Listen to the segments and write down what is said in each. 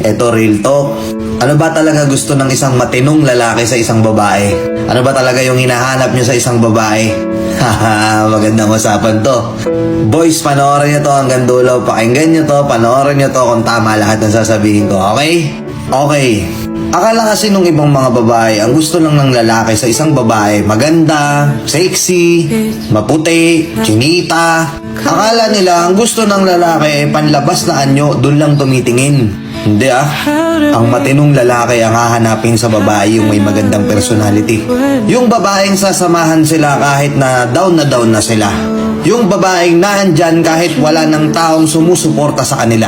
Eto, real talk. Ano ba talaga gusto ng isang matinong lalaki sa isang babae? Ano ba talaga yung hinahanap nyo sa isang babae? Haha, magandang usapan to. Boys, panoorin nyo to hanggang dulo. Pakinggan nyo to, panoorin nyo to kung tama lahat ng sasabihin ko, okay? Okay. Akala kasi nung ibang mga babae, ang gusto lang ng lalaki sa isang babae, maganda, sexy, maputi, chinita. Akala nila, ang gusto ng lalaki, panlabas na anyo, dun lang tumitingin. Hindi Ang matinong lalaki ang hahanapin sa babae yung may magandang personality. Yung babaeng sasamahan sila kahit na down na sila. Yung babaeng nandyan kahit wala ng taong sumusuporta sa kanila.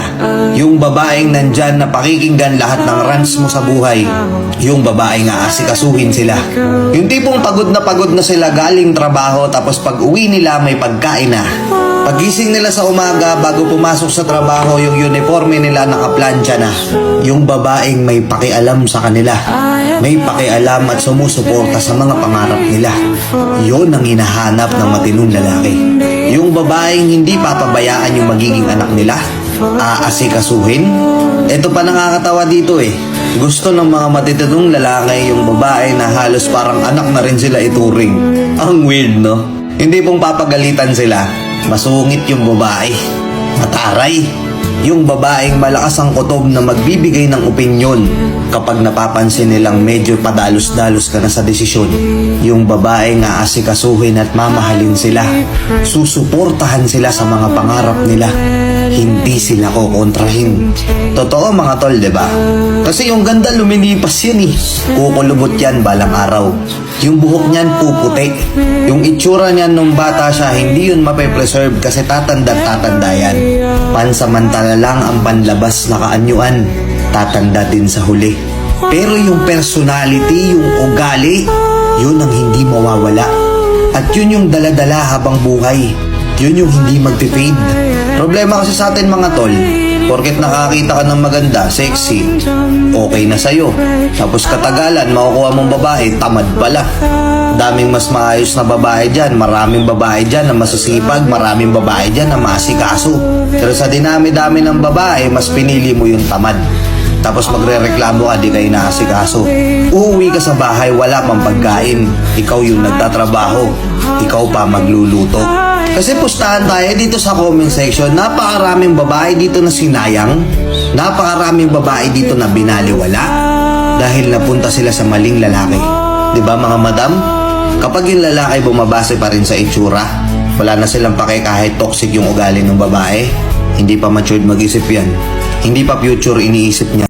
Yung babaeng nandyan na pakikinggan lahat ng rants mo sa buhay. Yung babaeng aasikasuhin sila. Yung tipong pagod na sila galing trabaho tapos pag uwi nila may pagkain na. Pagising nila sa umaga bago pumasok sa trabaho yung uniforme nila nakaplansya na. Yung babaeng may pakialam sa kanila. May pakialam at sumusuporta sa mga pangarap nila. Yun ang hinahanap ng matinong lalaki. Yung babaeng hindi papabayaan yung magiging anak nila. Aasikasuhin. Ito pa nakakatawa dito Gusto ng mga matitinong lalaki yung babae na halos parang anak na rin sila ituring. Ang weird, no? Hindi pong papagalitan sila. Masungit yung babae. Mataray. Yung babaeng malakas ang kutob na magbibigay ng opinyon kapag napapansin nilang medyo padalos-dalos ka na sa desisyon. Yung babaeng aasikasuhin at mamahalin sila. Susuportahan sila sa mga pangarap nila. Hindi sila kokontrahin. Totoo mga tol, diba? Kasi yung ganda lumilipas yan Kukulubot yan balang araw. Yung buhok niyan puputi. Yung itsura niyan nung bata siya, hindi yun mape-preserve kasi tatanda yan. Pansamantala lang ang panlabas na kaanyuan. Tatanda din sa huli. Pero yung personality, yung ugali, yun ang hindi mawawala. At yun yung daladala habang buhay. Yun yung hindi magpe-fade. Problema kasi sa atin mga tol, porket nakakita ka ng maganda, sexy, okay na sa'yo. Tapos katagalan, makukuha mong babae, tamad pala. Daming mas maayos na babae dyan, maraming babae dyan na masasipag, maraming babae dyan na masikaso. Pero sa dinami-dami ng babae, mas pinili mo yung tamad. Tapos magre-reklamo ka, di kayo nakasikaso. Uuwi ka sa bahay, wala pang pagkain. Ikaw yung nagtatrabaho, ikaw pa magluluto. Kasi pustahan tayo dito sa comment section, napakaraming babae dito na sinayang, napakaraming babae dito na binaliwala dahil napunta sila sa maling lalaki. Diba mga madam? Kapag yung lalaki bumabase pa rin sa itsura, wala na silang pake kahit toxic yung ugali ng babae, hindi pa matured mag-isip yan. Hindi pa future iniisip niya.